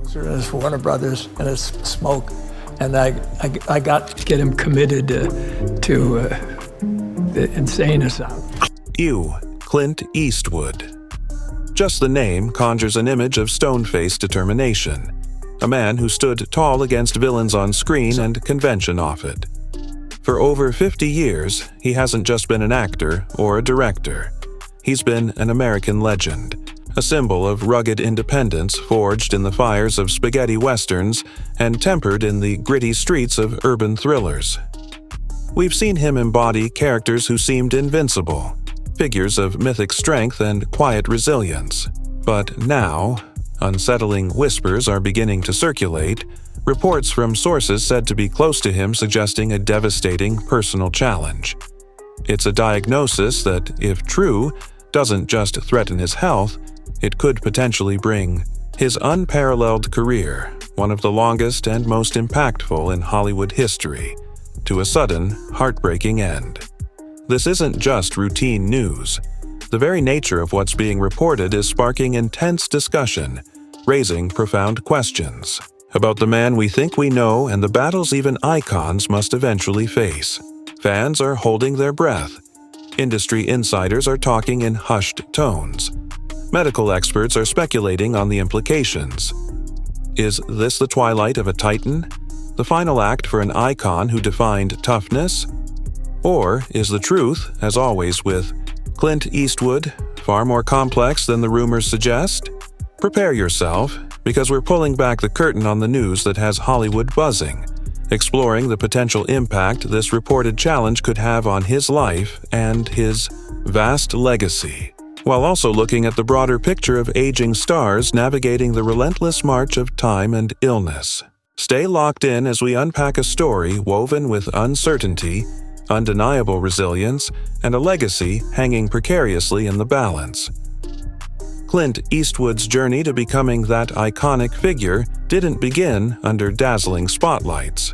It's Warner Brothers, and it's Smoke, and I got to get him committed to the insane asylum. Clint Eastwood. Just the name conjures an image of stone-faced determination, a man who stood tall against villains on screen and convention off it. For over 50 years, he hasn't just been an actor or a director. He's been an American legend, a symbol of rugged independence forged in the fires of spaghetti westerns and tempered in the gritty streets of urban thrillers. We've seen him embody characters who seemed invincible, figures of mythic strength and quiet resilience. But now, unsettling whispers are beginning to circulate, reports from sources said to be close to him suggesting a devastating personal challenge. It's a diagnosis that, if true, doesn't just threaten his health, it could potentially bring his unparalleled career, one of the longest and most impactful in Hollywood history, to a sudden, heartbreaking end. This isn't just routine news. The very nature of what's being reported is sparking intense discussion, raising profound questions about the man we think we know and the battles even icons must eventually face. Fans are holding their breath. Industry insiders are talking in hushed tones. Medical experts are speculating on the implications. Is this the twilight of a titan? The final act for an icon who defined toughness? Or is the truth, as always with Clint Eastwood, far more complex than the rumors suggest? Prepare yourself, because we're pulling back the curtain on the news that has Hollywood buzzing, exploring the potential impact this reported challenge could have on his life and his vast legacy, while also looking at the broader picture of aging stars navigating the relentless march of time and illness. Stay locked in as we unpack a story woven with uncertainty, undeniable resilience, and a legacy hanging precariously in the balance. Clint Eastwood's journey to becoming that iconic figure didn't begin under dazzling spotlights.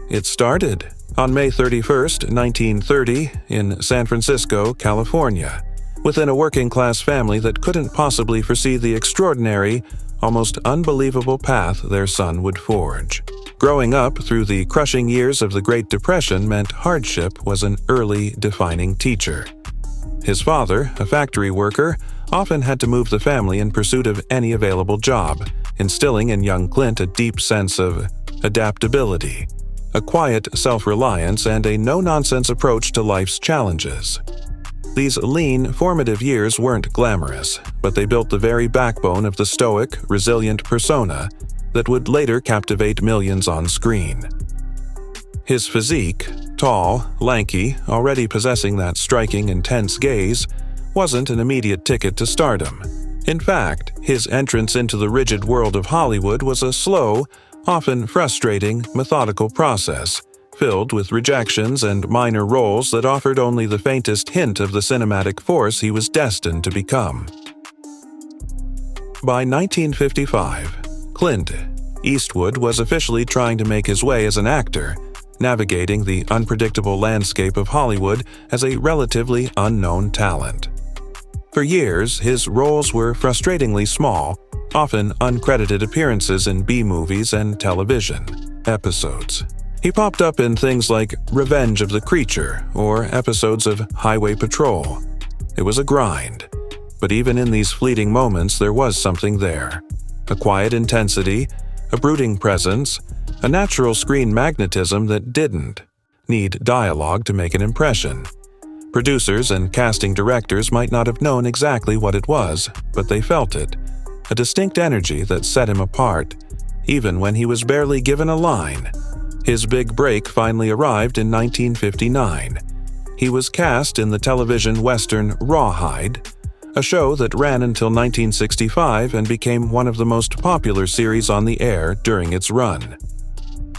It started on May 31, 1930, in San Francisco, California, within a working-class family that couldn't possibly foresee the extraordinary, almost unbelievable path their son would forge. Growing up through the crushing years of the Great Depression meant hardship was an early defining teacher. His father, a factory worker, often had to move the family in pursuit of any available job, instilling in young Clint a deep sense of adaptability, a quiet self-reliance, and a no-nonsense approach to life's challenges. These lean, formative years weren't glamorous, but they built the very backbone of the stoic, resilient persona that would later captivate millions on screen. His physique, tall, lanky, already possessing that striking, intense gaze, wasn't an immediate ticket to stardom. In fact, his entrance into the rigid world of Hollywood was a slow, often frustrating, methodical process, filled with rejections and minor roles that offered only the faintest hint of the cinematic force he was destined to become. By 1955, Clint Eastwood was officially trying to make his way as an actor, navigating the unpredictable landscape of Hollywood as a relatively unknown talent. For years, his roles were frustratingly small, often uncredited appearances in B-movies and television episodes. He popped up in things like Revenge of the Creature or episodes of Highway Patrol. It was a grind, but even in these fleeting moments there was something there. A quiet intensity, a brooding presence, a natural screen magnetism that didn't need dialogue to make an impression. Producers and casting directors might not have known exactly what it was, but they felt it, a distinct energy that set him apart, even when he was barely given a line. His big break finally arrived in 1959. He was cast in the television western Rawhide, a show that ran until 1965 and became one of the most popular series on the air during its run.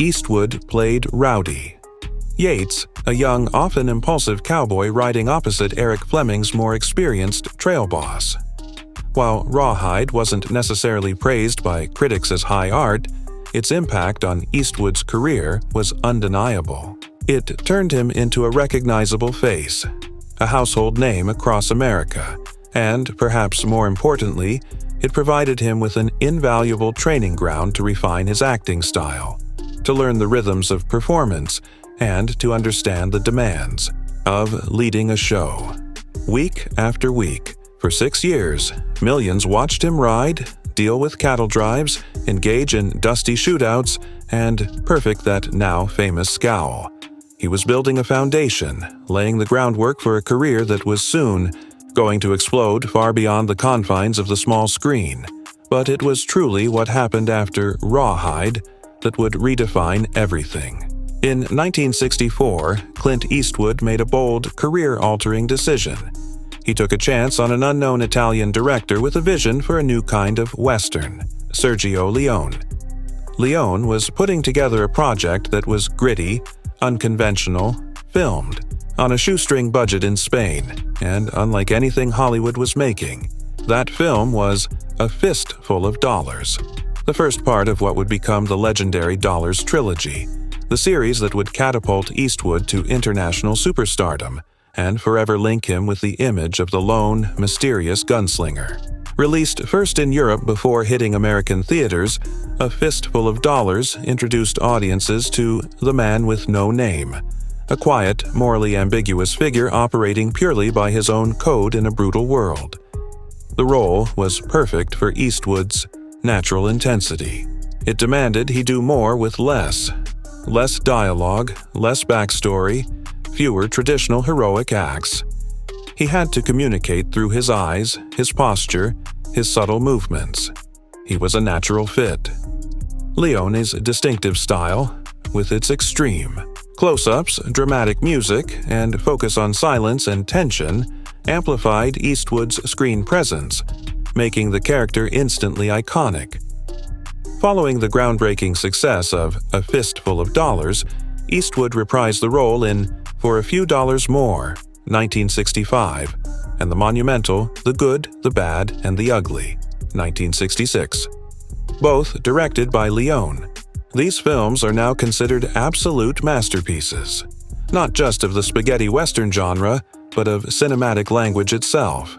Eastwood played Rowdy Yates, a young, often impulsive cowboy riding opposite Eric Fleming's more experienced trail boss. While Rawhide wasn't necessarily praised by critics as high art, its impact on Eastwood's career was undeniable. It turned him into a recognizable face, a household name across America, and, perhaps more importantly, It provided him with an invaluable training ground to refine his acting style, to learn the rhythms of performance, and to understand the demands of leading a show. Week after week, for 6 years, millions watched him ride, deal with cattle drives, engage in dusty shootouts, and perfect that now famous scowl. He was building a foundation, laying the groundwork for a career that was soon going to explode far beyond the confines of the small screen. But it was truly what happened after Rawhide that would redefine everything. In 1964, Clint Eastwood made a bold, career-altering decision. He took a chance on an unknown Italian director with a vision for a new kind of Western, Sergio Leone. Leone was putting together a project that was gritty, unconventional, filmed on a shoestring budget in Spain, and unlike anything Hollywood was making, that film was A Fistful of Dollars, the first part of what would become the legendary Dollars trilogy, the series that would catapult Eastwood to international superstardom and forever link him with the image of the lone, mysterious gunslinger. Released first in Europe before hitting American theaters, A Fistful of Dollars introduced audiences to the man with no name, a quiet, morally ambiguous figure operating purely by his own code in a brutal world. The role was perfect for Eastwood's natural intensity. It demanded he do more with less. Less dialogue, less backstory, fewer traditional heroic acts. He had to communicate through his eyes, his posture, his subtle movements. He was a natural fit. Leone's distinctive style, with its extreme close-ups, dramatic music, and focus on silence and tension, amplified Eastwood's screen presence, making the character instantly iconic. Following the groundbreaking success of A Fistful of Dollars, Eastwood reprised the role in For a Few Dollars More, 1965, and the monumental The Good, the Bad, and the Ugly, 1966. Both directed by Leone. These films are now considered absolute masterpieces, not just of the spaghetti western genre, but of cinematic language itself.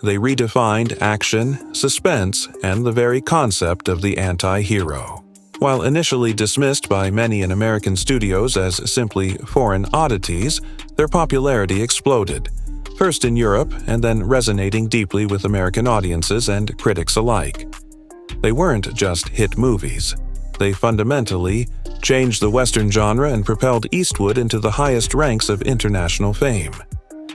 They redefined action, suspense, and the very concept of the anti-hero. While initially dismissed by many in American studios as simply foreign oddities, their popularity exploded, first in Europe and then resonating deeply with American audiences and critics alike. They weren't just hit movies. They fundamentally changed the Western genre and propelled Eastwood into the highest ranks of international fame.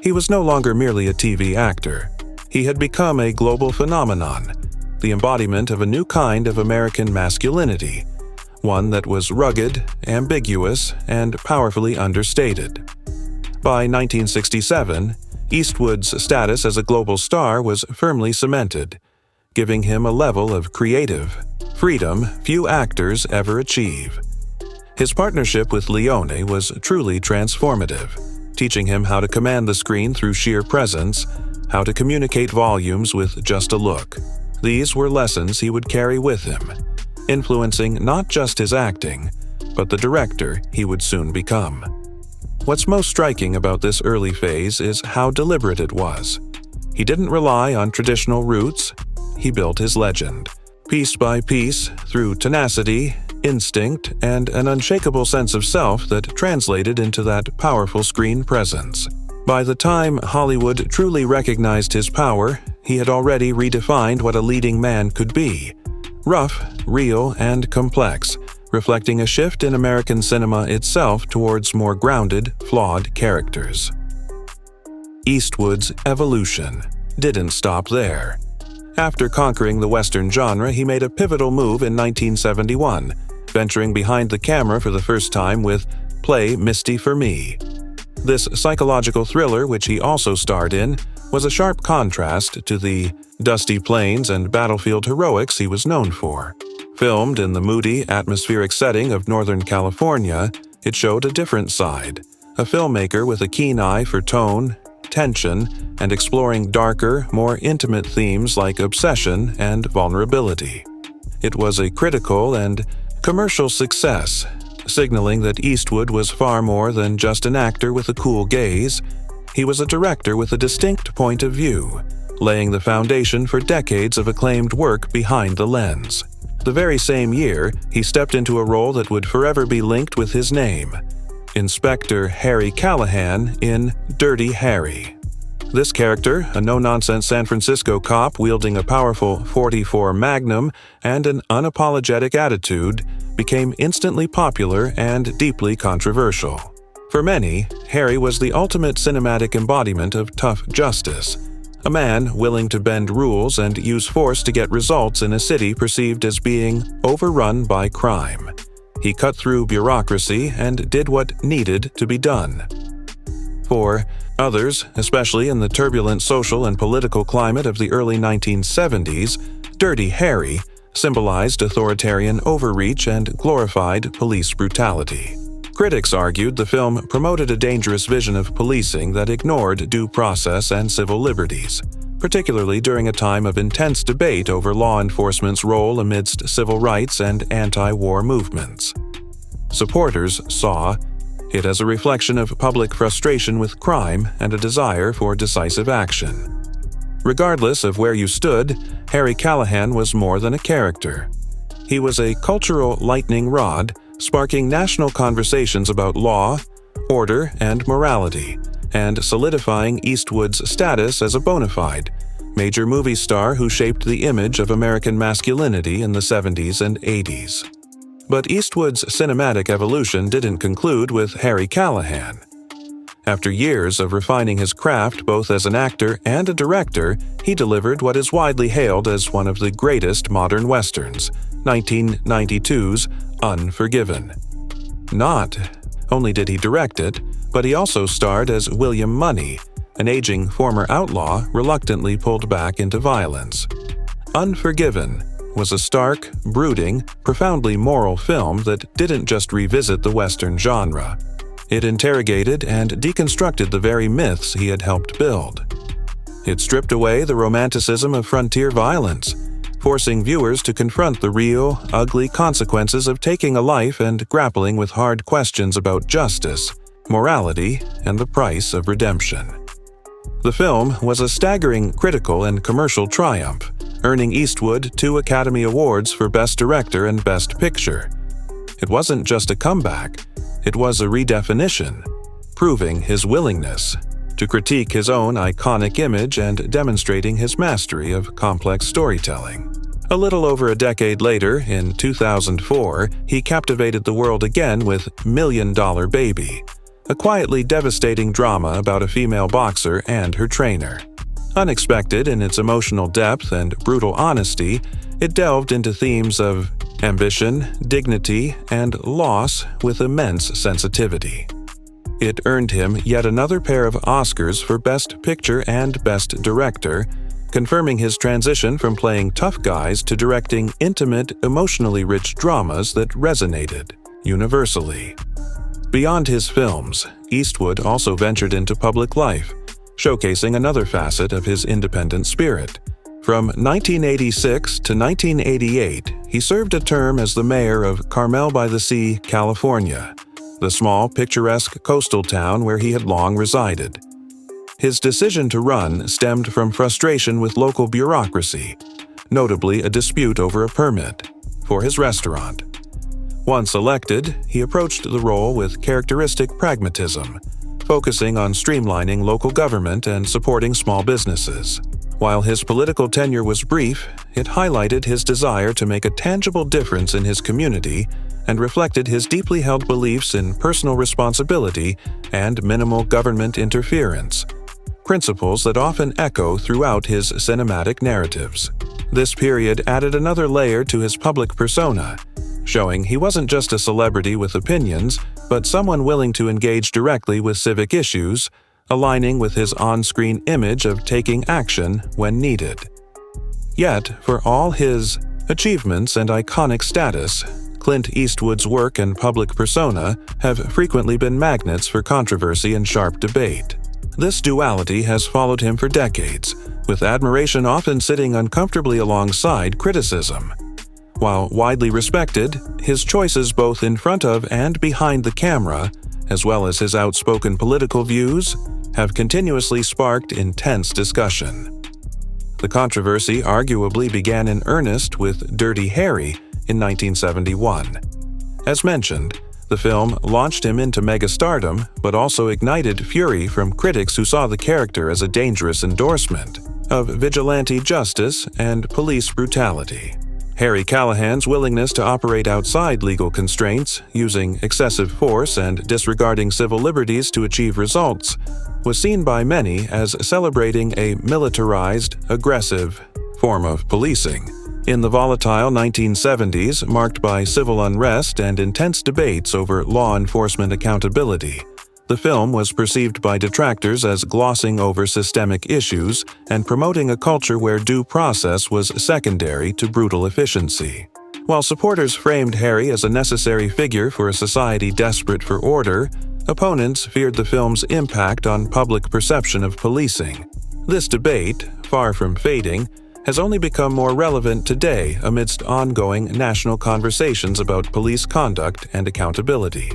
He was no longer merely a TV actor. He had become a global phenomenon, the embodiment of a new kind of American masculinity, one that was rugged, ambiguous, and powerfully understated. By 1967, Eastwood's status as a global star was firmly cemented, giving him a level of creative freedom few actors ever achieve. His partnership with Leone was truly transformative, teaching him how to command the screen through sheer presence, how to communicate volumes with just a look. These were lessons he would carry with him, influencing not just his acting, but the director he would soon become. What's most striking about this early phase is how deliberate it was. He didn't rely on traditional roots, he built his legend. Piece by piece, through tenacity, instinct, and an unshakable sense of self that translated into that powerful screen presence. By the time Hollywood truly recognized his power, he had already redefined what a leading man could be. Rough, real, and complex, reflecting a shift in American cinema itself towards more grounded, flawed characters. Eastwood's evolution didn't stop there. After conquering the Western genre, he made a pivotal move in 1971, venturing behind the camera for the first time with Play Misty for Me. This psychological thriller, which he also starred in, was a sharp contrast to the dusty plains and battlefield heroics he was known for. Filmed in the moody, atmospheric setting of Northern California, it showed a different side, a filmmaker with a keen eye for tone, tension, and exploring darker, more intimate themes like obsession and vulnerability. It was a critical and commercial success, signaling that Eastwood was far more than just an actor with a cool gaze. He was a director with a distinct point of view, laying the foundation for decades of acclaimed work behind the lens. The very same year, he stepped into a role that would forever be linked with his name, Inspector Harry Callahan in Dirty Harry. This character, a no-nonsense San Francisco cop wielding a powerful .44 Magnum and an unapologetic attitude, became instantly popular and deeply controversial. For many, Harry was the ultimate cinematic embodiment of tough justice, a man willing to bend rules and use force to get results in a city perceived as being overrun by crime. He cut through bureaucracy and did what needed to be done. For others, especially in the turbulent social and political climate of the early 1970s, Dirty Harry symbolized authoritarian overreach and glorified police brutality. Critics argued the film promoted a dangerous vision of policing that ignored due process and civil liberties, particularly during a time of intense debate over law enforcement's role amidst civil rights and anti-war movements. Supporters saw it as a reflection of public frustration with crime and a desire for decisive action. Regardless of where you stood, Harry Callahan was more than a character. He was a cultural lightning rod, sparking national conversations about law, order, and morality, and solidifying Eastwood's status as a bona fide major movie star who shaped the image of American masculinity in the 70s and 80s. But Eastwood's cinematic evolution didn't conclude with Harry Callahan. After years of refining his craft both as an actor and a director, he delivered what is widely hailed as one of the greatest modern westerns, 1992's Unforgiven. Not only did he direct it, but he also starred as William Money, an aging former outlaw reluctantly pulled back into violence. Unforgiven was a stark, brooding, profoundly moral film that didn't just revisit the Western genre. It interrogated and deconstructed the very myths he had helped build. It stripped away the romanticism of frontier violence, forcing viewers to confront the real, ugly consequences of taking a life and grappling with hard questions about justice, morality, and the price of redemption. The film was a staggering critical and commercial triumph, earning Eastwood 2 Academy Awards for Best Director and Best Picture. It wasn't just a comeback, it was a redefinition, proving his willingness to critique his own iconic image and demonstrating his mastery of complex storytelling. A little over a decade later, in 2004, he captivated the world again with $1 Million Baby, a quietly devastating drama about a female boxer and her trainer. Unexpected in its emotional depth and brutal honesty, it delved into themes of ambition, dignity, and loss with immense sensitivity. It earned him yet another pair of Oscars for Best Picture and Best Director, confirming his transition from playing tough guys to directing intimate, emotionally rich dramas that resonated universally. Beyond his films, Eastwood also ventured into public life, showcasing another facet of his independent spirit. From 1986 to 1988, he served a term as the mayor of Carmel-by-the-Sea, California, the small, picturesque coastal town where he had long resided. His decision to run stemmed from frustration with local bureaucracy, notably a dispute over a permit for his restaurant. Once elected, he approached the role with characteristic pragmatism, focusing on streamlining local government and supporting small businesses. While his political tenure was brief, it highlighted his desire to make a tangible difference in his community and reflected his deeply held beliefs in personal responsibility and minimal government interference, principles that often echo throughout his cinematic narratives. This period added another layer to his public persona, showing he wasn't just a celebrity with opinions, but someone willing to engage directly with civic issues, aligning with his on-screen image of taking action when needed. Yet, for all his achievements and iconic status, Clint Eastwood's work and public persona have frequently been magnets for controversy and sharp debate. This duality has followed him for decades, with admiration often sitting uncomfortably alongside criticism. While widely respected, his choices both in front of and behind the camera, as well as his outspoken political views, have continuously sparked intense discussion. The controversy arguably began in earnest with Dirty Harry in 1971. As mentioned, the film launched him into megastardom, but also ignited fury from critics who saw the character as a dangerous endorsement of vigilante justice and police brutality. Harry Callahan's willingness to operate outside legal constraints, using excessive force and disregarding civil liberties to achieve results, was seen by many as celebrating a militarized, aggressive form of policing. In the volatile 1970s, marked by civil unrest and intense debates over law enforcement accountability, the film was perceived by detractors as glossing over systemic issues and promoting a culture where due process was secondary to brutal efficiency. While supporters framed Harry as a necessary figure for a society desperate for order, opponents feared the film's impact on public perception of policing. This debate, far from fading, has only become more relevant today amidst ongoing national conversations about police conduct and accountability.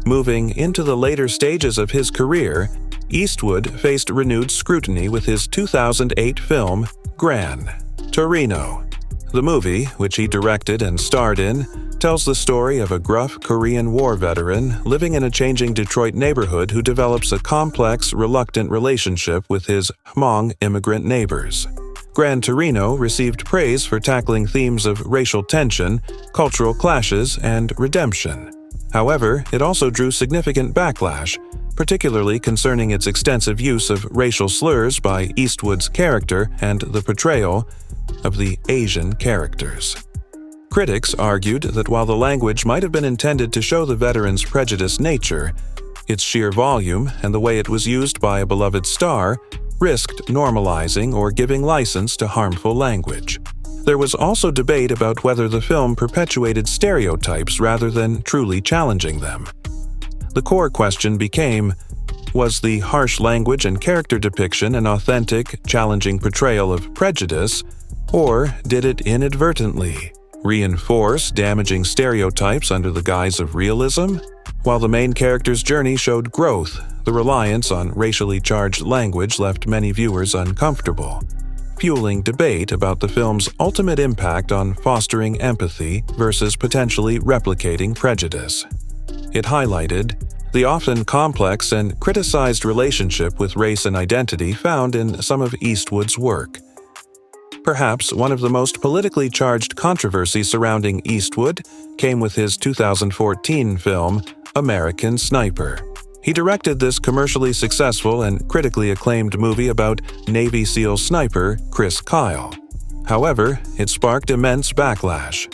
Moving into the later stages of his career, Eastwood faced renewed scrutiny with his 2008 film, Gran Torino. The movie, which he directed and starred in, tells the story of a gruff Korean War veteran living in a changing Detroit neighborhood who develops a complex, reluctant relationship with his Hmong immigrant neighbors. Gran Torino received praise for tackling themes of racial tension, cultural clashes, and redemption. However, it also drew significant backlash, particularly concerning its extensive use of racial slurs by Eastwood's character and the portrayal of the Asian characters. Critics argued that while the language might have been intended to show the veteran's prejudiced nature, its sheer volume and the way it was used by a beloved star risked normalizing or giving license to harmful language. There was also debate about whether the film perpetuated stereotypes rather than truly challenging them. The core question became, was the harsh language and character depiction an authentic, challenging portrayal of prejudice, or did it inadvertently reinforce damaging stereotypes under the guise of realism? While the main character's journey showed growth, the reliance on racially charged language left many viewers uncomfortable, fueling debate about the film's ultimate impact on fostering empathy versus potentially replicating prejudice. It highlighted the often complex and criticized relationship with race and identity found in some of Eastwood's work. Perhaps one of the most politically charged controversies surrounding Eastwood came with his 2014 film, American Sniper. He directed this commercially successful and critically acclaimed movie about Navy SEAL sniper Chris Kyle. However, it sparked immense backlash.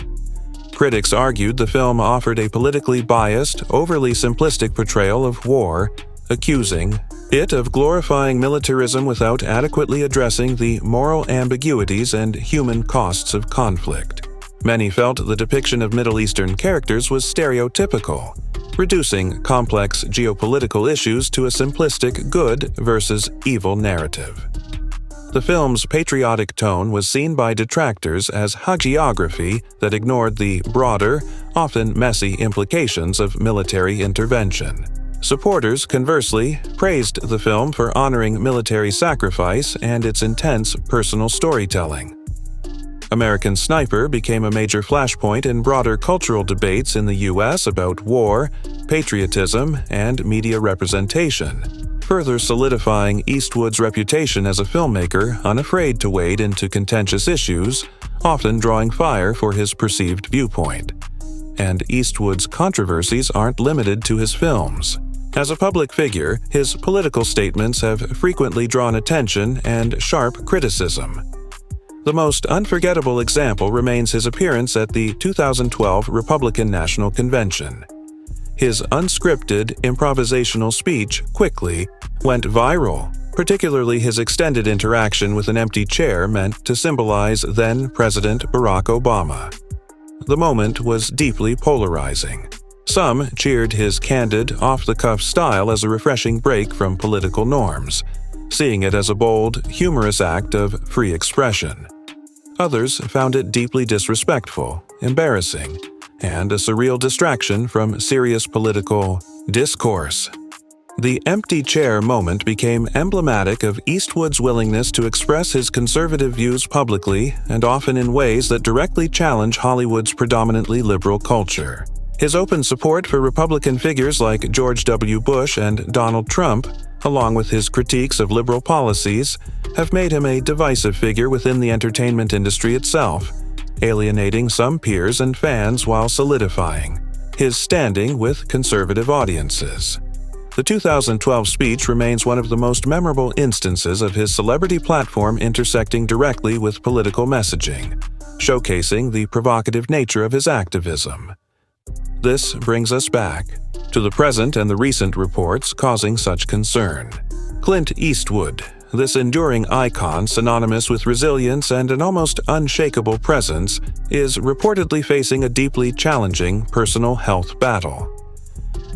Critics argued the film offered a politically biased, overly simplistic portrayal of war, accusing it of glorifying militarism without adequately addressing the moral ambiguities and human costs of conflict. Many felt the depiction of Middle Eastern characters was stereotypical, reducing complex geopolitical issues to a simplistic good versus evil narrative. The film's patriotic tone was seen by detractors as hagiography that ignored the broader, often messy implications of military intervention. Supporters, conversely, praised the film for honoring military sacrifice and its intense personal storytelling. American Sniper became a major flashpoint in broader cultural debates in the U.S. about war, patriotism, and media representation, further solidifying Eastwood's reputation as a filmmaker unafraid to wade into contentious issues, often drawing fire for his perceived viewpoint. And Eastwood's controversies aren't limited to his films. As a public figure, his political statements have frequently drawn attention and sharp criticism. The most unforgettable example remains his appearance at the 2012 Republican National Convention. His unscripted, improvisational speech quickly went viral, particularly his extended interaction with an empty chair meant to symbolize then-President Barack Obama. The moment was deeply polarizing. Some cheered his candid, off-the-cuff style as a refreshing break from political norms, seeing it as a bold, humorous act of free expression. Others found it deeply disrespectful, embarrassing, and a surreal distraction from serious political discourse. The empty chair moment became emblematic of Eastwood's willingness to express his conservative views publicly and often in ways that directly challenge Hollywood's predominantly liberal culture. His open support for Republican figures like George W. Bush and Donald Trump, along with his critiques of liberal policies, have made him a divisive figure within the entertainment industry itself, alienating some peers and fans while solidifying his standing with conservative audiences. The 2012 speech remains one of the most memorable instances of his celebrity platform intersecting directly with political messaging, showcasing the provocative nature of his activism. This brings us back to the present and the recent reports causing such concern. Clint Eastwood, this enduring icon synonymous with resilience and an almost unshakable presence, is reportedly facing a deeply challenging personal health battle.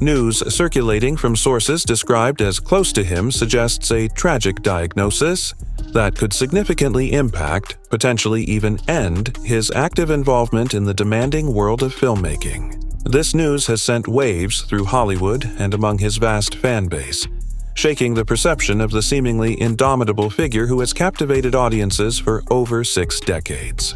News circulating from sources described as close to him suggests a tragic diagnosis that could significantly impact, potentially even end, his active involvement in the demanding world of filmmaking. This news has sent waves through Hollywood and among his vast fan base, shaking the perception of the seemingly indomitable figure who has captivated audiences for over 6 decades.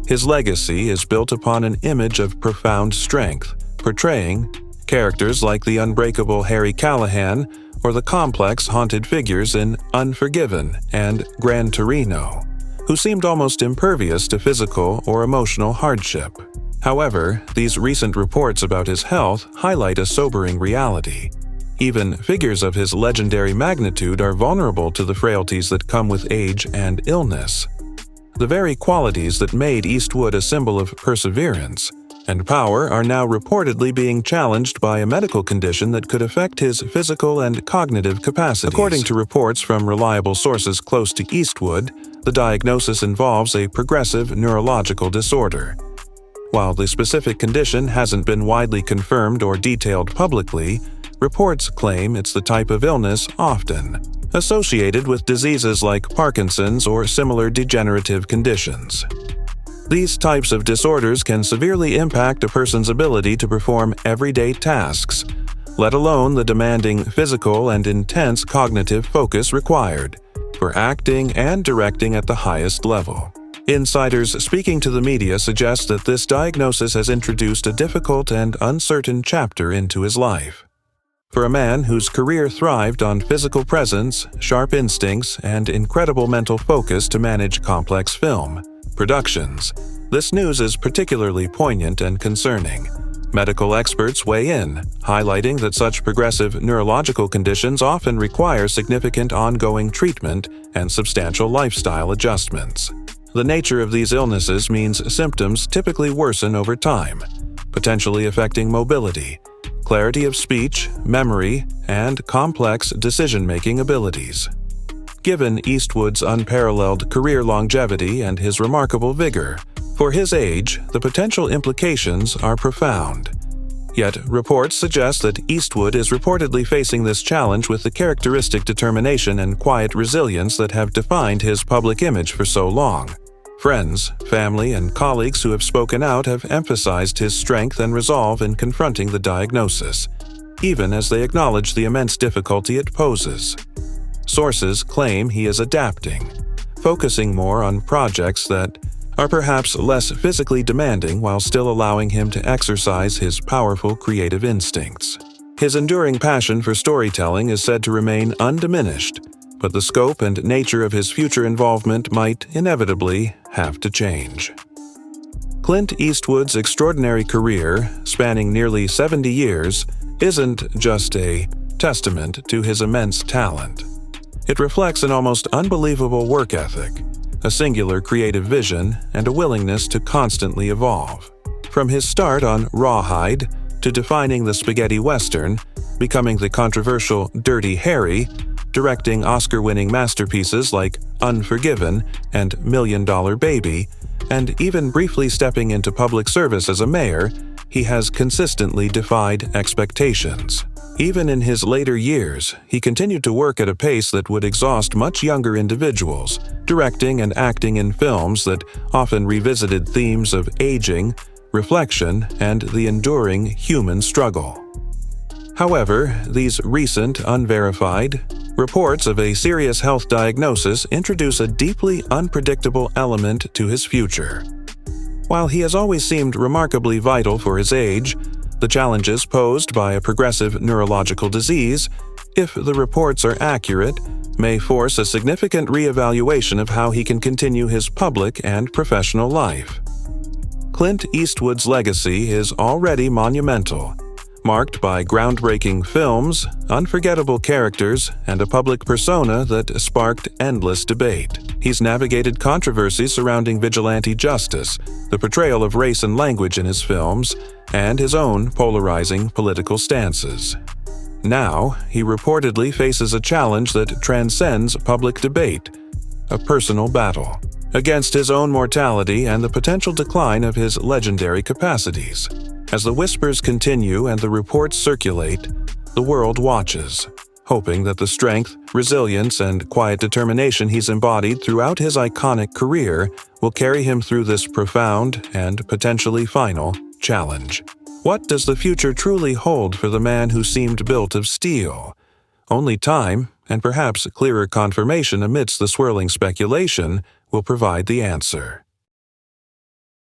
His legacy is built upon an image of profound strength, portraying characters like the unbreakable Harry Callahan or the complex haunted figures in Unforgiven and Gran Torino, who seemed almost impervious to physical or emotional hardship. However, these recent reports about his health highlight a sobering reality. Even figures of his legendary magnitude are vulnerable to the frailties that come with age and illness. The very qualities that made Eastwood a symbol of perseverance and power are now reportedly being challenged by a medical condition that could affect his physical and cognitive capacities. According to reports from reliable sources close to Eastwood, the diagnosis involves a progressive neurological disorder. While the specific condition hasn't been widely confirmed or detailed publicly, reports claim it's the type of illness often associated with diseases like Parkinson's or similar degenerative conditions. These types of disorders can severely impact a person's ability to perform everyday tasks, let alone the demanding physical and intense cognitive focus required for acting and directing at the highest level. Insiders speaking to the media suggest that this diagnosis has introduced a difficult and uncertain chapter into his life. For a man whose career thrived on physical presence, sharp instincts, and incredible mental focus to manage complex film productions, this news is particularly poignant and concerning. Medical experts weigh in, highlighting that such progressive neurological conditions often require significant ongoing treatment and substantial lifestyle adjustments. The nature of these illnesses means symptoms typically worsen over time, potentially affecting mobility, clarity of speech, memory, and complex decision-making abilities. Given Eastwood's unparalleled career longevity and his remarkable vigor, for his age, the potential implications are profound. Yet, reports suggest that Eastwood is reportedly facing this challenge with the characteristic determination and quiet resilience that have defined his public image for so long. Friends, family, and colleagues who have spoken out have emphasized his strength and resolve in confronting the diagnosis, even as they acknowledge the immense difficulty it poses. Sources claim he is adapting, focusing more on projects that are perhaps less physically demanding while still allowing him to exercise his powerful creative instincts. His enduring passion for storytelling is said to remain undiminished, but the scope and nature of his future involvement might inevitably have to change. Clint Eastwood's extraordinary career, spanning nearly 70 years, isn't just a testament to his immense talent. It reflects an almost unbelievable work ethic, a singular creative vision, and a willingness to constantly evolve. From his start on Rawhide to defining the spaghetti western, becoming the controversial Dirty Harry, directing Oscar-winning masterpieces like Unforgiven and $1 Million Baby, and even briefly stepping into public service as a mayor, he has consistently defied expectations. Even in his later years, he continued to work at a pace that would exhaust much younger individuals, directing and acting in films that often revisited themes of aging, reflection, and the enduring human struggle. However, these recent, unverified reports of a serious health diagnosis introduce a deeply unpredictable element to his future. While he has always seemed remarkably vital for his age, the challenges posed by a progressive neurological disease, if the reports are accurate, may force a significant reevaluation of how he can continue his public and professional life. Clint Eastwood's legacy is already monumental, marked by groundbreaking films, unforgettable characters, and a public persona that sparked endless debate. He's navigated controversies surrounding vigilante justice, the portrayal of race and language in his films, and his own polarizing political stances. Now, he reportedly faces a challenge that transcends public debate, a personal battle against his own mortality and the potential decline of his legendary capacities. As the whispers continue and the reports circulate, the world watches, hoping that the strength, resilience, and quiet determination he's embodied throughout his iconic career will carry him through this profound and potentially final challenge. What does the future truly hold for the man who seemed built of steel? Only time, and perhaps clearer confirmation amidst the swirling speculation, will provide the answer.